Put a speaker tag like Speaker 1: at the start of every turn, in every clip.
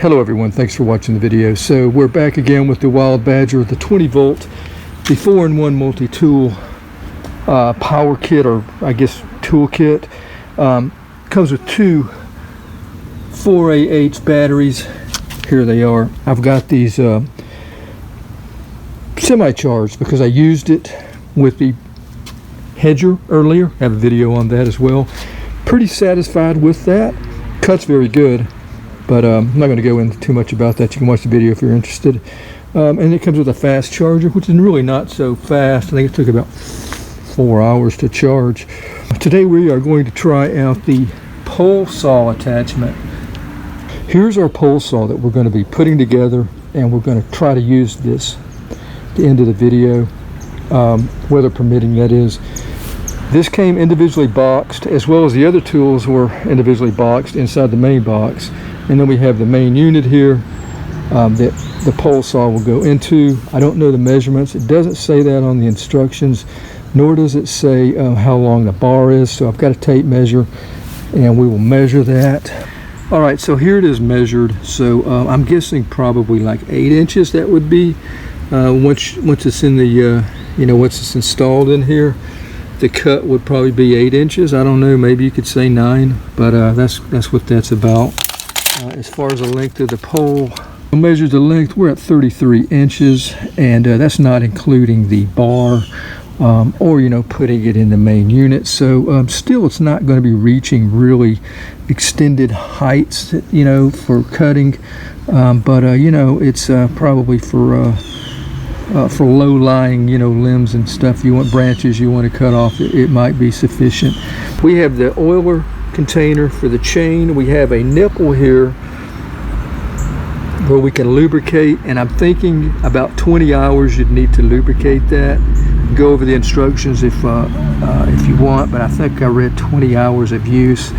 Speaker 1: Hello everyone, thanks for watching the video. So we're back again with the Wild Badger, the 20 volt, the 4-in-1 multi-tool power kit, or I guess tool kit. Comes with two 4AH batteries. Here they are. I've got these semi-charged because I used it with the hedger earlier. I have a video on that as well. Pretty satisfied with that. Cuts very good. But I'm not going to go into too much about that. You can watch the video if you're interested. And it comes with a fast charger, which is really not so fast. I think it took about 4 hours to charge. Today we are going to try out the pole saw attachment. Here's our pole saw that we're going to be putting together, and we're going to try to use this at the end of the video, weather permitting, that is. This came individually boxed, as well as the other tools were individually boxed inside the main box. And then we have the main unit here that the pole saw will go into. I don't know the measurements. It doesn't say that on the instructions, nor does it say how long the bar is. So I've got a tape measure, and we will measure that. All right, so here it is measured. So I'm guessing probably like 8 inches. That would be once it's in the once it's installed in here. The cut would probably be 8 inches. I don't know. Maybe you could say 9, but that's what that's about. As far as the length of the pole, I measured the length. We're at 33 inches, and that's not including the bar or putting it in the main unit. So still, it's not going to be reaching really extended heights, for cutting. But it's probably for low-lying, limbs and stuff. You want branches you want to cut off. It might be sufficient. We have the oiler container for the chain. We have a nipple here where we can lubricate, and I'm thinking about 20 hours you'd need to lubricate that. Go over the instructions if you want, but I think I read 20 hours of use,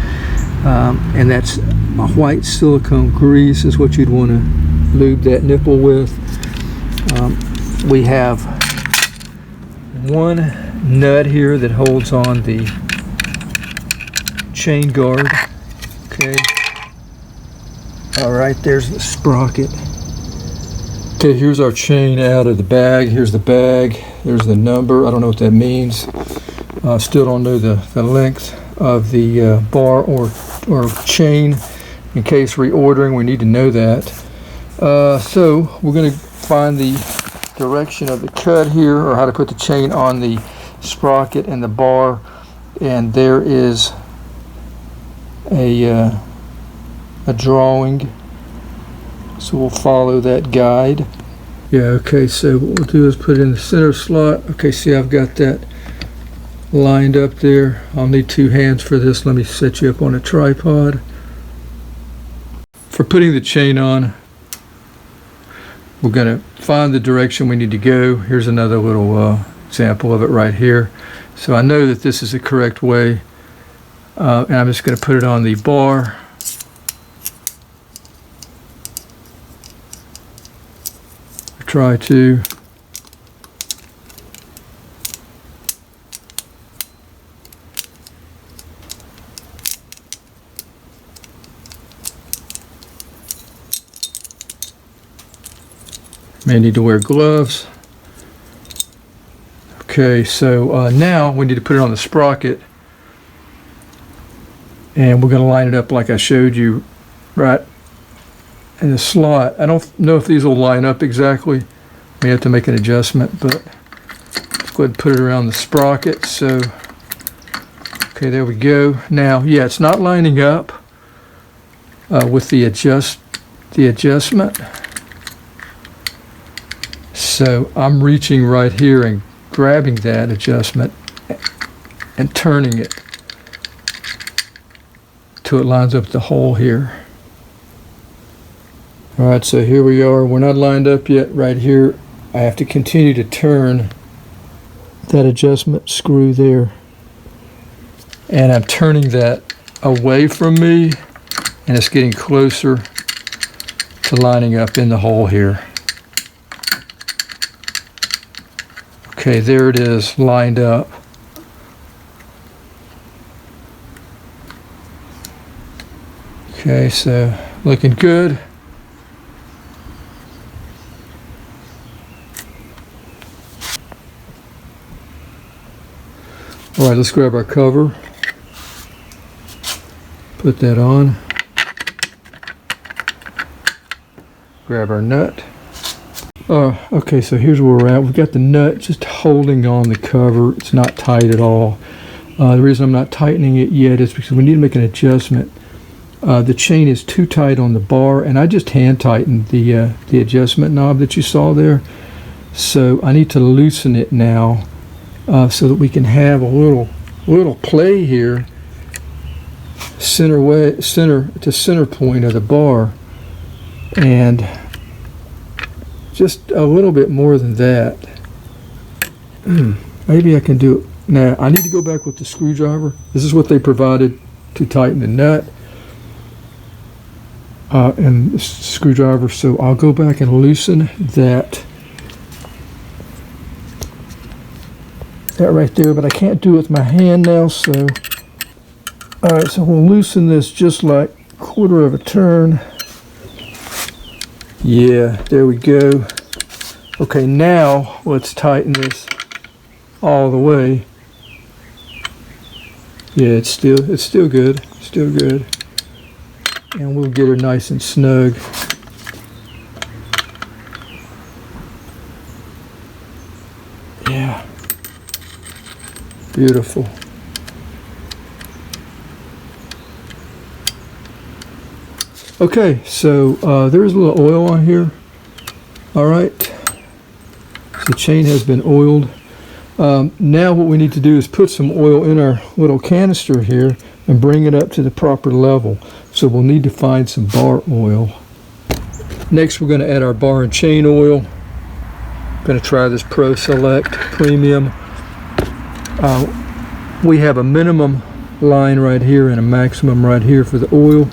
Speaker 1: and that's a white silicone grease is what you'd want to lube that nipple with. We have one nut here that holds on the chain guard. Okay. All right, there's the sprocket. Okay, here's our chain out of the bag. Here's the bag. There's the number. I don't know what that means. Still don't know the length of the bar or chain. In case reordering, we need to know that. So we're going to find the direction of the cut here, or how to put the chain on the sprocket and the bar, and there is a drawing, so we'll follow that guide. Okay, so what we'll do is put it in the center slot. Okay, see, I've got that lined up there. I'll need 2 hands for this. Let me set you up on a tripod. For putting the chain on, we're going to find the direction we need to go. Here's another little example of it right here. So I know that this is the correct way, and I'm just going to put it on the bar. Try to. May need to wear gloves. Okay, so now we need to put it on the sprocket, and we're going to line it up like I showed you right in the slot. I don't know if these will line up exactly. May have to make an adjustment, but let's go ahead and put it around the sprocket. So, okay, there we go. Now, yeah, it's not lining up with the adjustment. So I'm reaching right here and grabbing that adjustment and turning it till it lines up the hole here. All right, so here we are. We're not lined up yet right here. I have to continue to turn that adjustment screw there. And I'm turning that away from me, and it's getting closer to lining up in the hole here. Okay, there it is, lined up. Okay, so looking good. All right, let's grab our cover. Put that on. Grab our nut. Okay, so here's where we're at. We've got the nut just holding on the cover. It's not tight at all. The reason I'm not tightening it yet is because we need to make an adjustment. The chain is too tight on the bar, and I just hand tightened the adjustment knob that you saw there. So I need to loosen it now so that we can have a little play here, center point of the bar, and just a little bit more than that. Maybe I can do it. Now I need to go back with the screwdriver. This is what they provided to tighten the nut and the screwdriver. So I'll go back and loosen that right there, but I can't do it with my hand now. So all right, so we'll loosen this just like a quarter of a turn. Yeah, there we go. Okay, now let's tighten this all the way. Yeah, it's still good, still good. And we'll get her nice and snug. Yeah, beautiful. Okay, so there's a little oil on here. All right, so the chain has been oiled. Now what we need to do is put some oil in our little canister here and bring it up to the proper level. So we'll need to find some bar oil. Next, we're going to add our bar and chain oil. I'm going to try this Pro Select Premium. We have a minimum line right here and a maximum right here for the oil.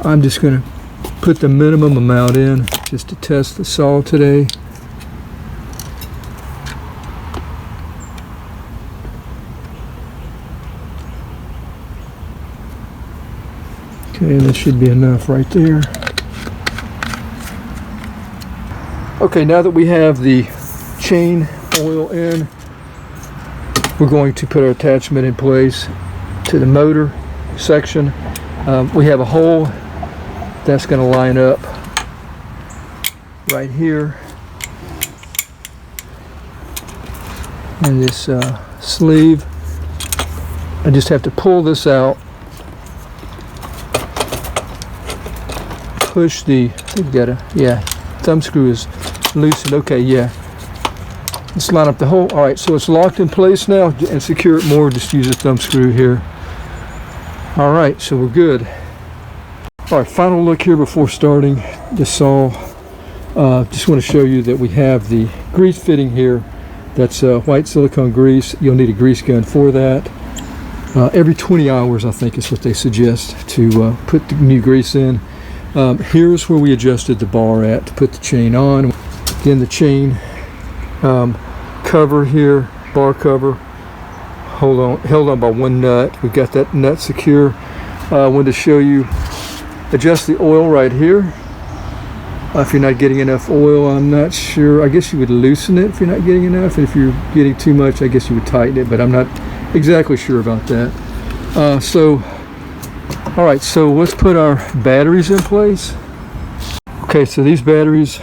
Speaker 1: I'm just going to put the minimum amount in just to test the saw today. Okay, this should be enough right there. Okay, now that we have the chain oil in, we're going to put our attachment in place to the motor section. We have a hole that's going to line up right here, and this sleeve. I just have to pull this out, push the, we've got a, yeah, thumb screw is loosened. Okay, yeah, let's line up the hole. All right, so it's locked in place now, and secure it more, just use a thumb screw here. All right, so we're good. All right, final look here before starting the saw. Just want to show you that we have the grease fitting here. That's white silicone grease. You'll need a grease gun for that. Every 20 hours, I think, is what they suggest to put the new grease in. Here's where we adjusted the bar at to put the chain on. Again, the chain cover here, bar cover, held on by one nut. We've got that nut secure. I wanted to show you, adjust the oil right here. If you're not getting enough oil, I'm not sure. I guess you would loosen it if you're not getting enough. And if you're getting too much, I guess you would tighten it, but I'm not exactly sure about that. All right, so let's put our batteries in place. Okay, so these batteries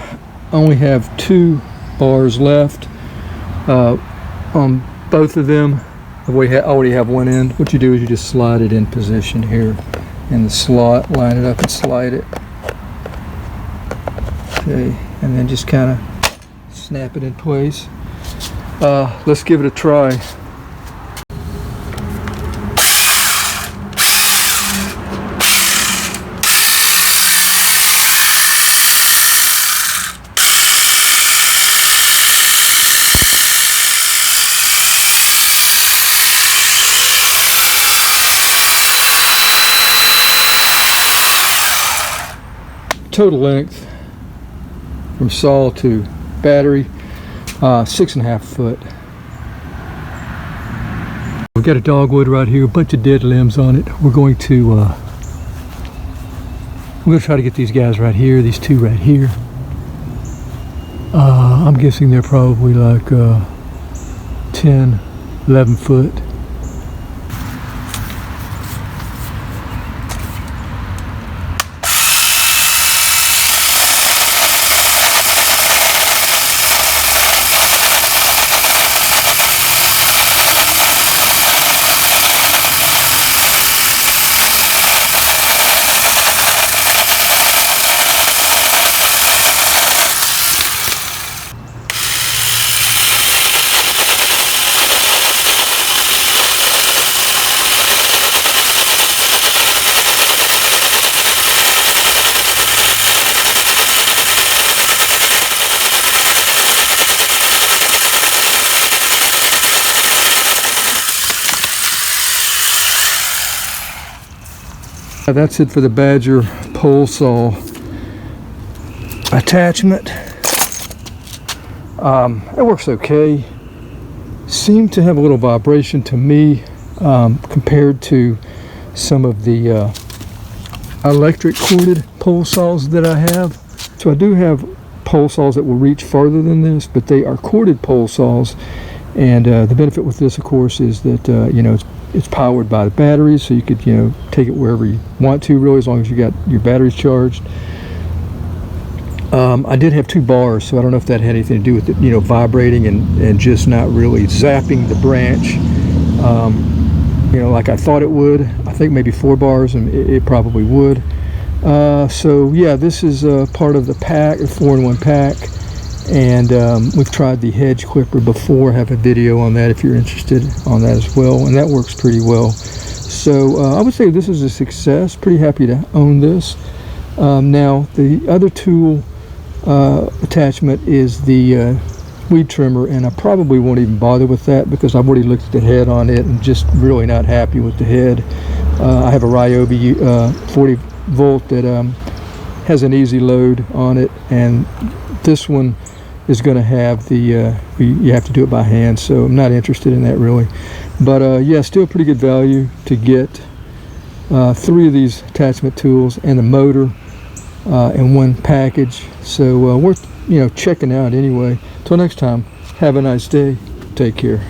Speaker 1: only have 2 bars left. On both of them, we already have one end. What you do is you just slide it in position here in the slot, line it up and slide it. Okay, and then just kind of snap it in place. Let's give it a try. Total length from saw to battery, 6.5 foot. We've got a dogwood right here, a bunch of dead limbs on it. We're going to try to get these guys right here, these 2 right here. I'm guessing they're probably like 10, 11 foot. That's it for the Badger pole saw attachment. It works okay. Seemed to have a little vibration to me compared to some of the electric corded pole saws that I have. So I do have pole saws that will reach farther than this, but they are corded pole saws, and the benefit with this, of course, is that you know, it's powered by the batteries, so you could, you know, take it wherever you want to, really, as long as you got your batteries charged. I did have 2 bars, so I don't know if that had anything to do with it, you know, vibrating and just not really zapping the branch, you know, like I thought it would. I think maybe 4 bars, and it probably would. So yeah, this is part of the pack, a 4-in-1 pack, and we've tried the hedge clipper before. I have a video on that if you're interested on that as well, and that works pretty well. So I would say this is a success. Pretty happy to own this. Now the other tool attachment is the weed trimmer, and I probably won't even bother with that because I've already looked at the head on it and just really not happy with the head. I have a Ryobi 40 volt that has an easy load on it, and this one is going to have the you have to do it by hand, so I'm not interested in that really. But yeah, still pretty good value to get 3 of these attachment tools and the motor in one package. So worth, you know, checking out anyway. Till next time, have a nice day. Take care.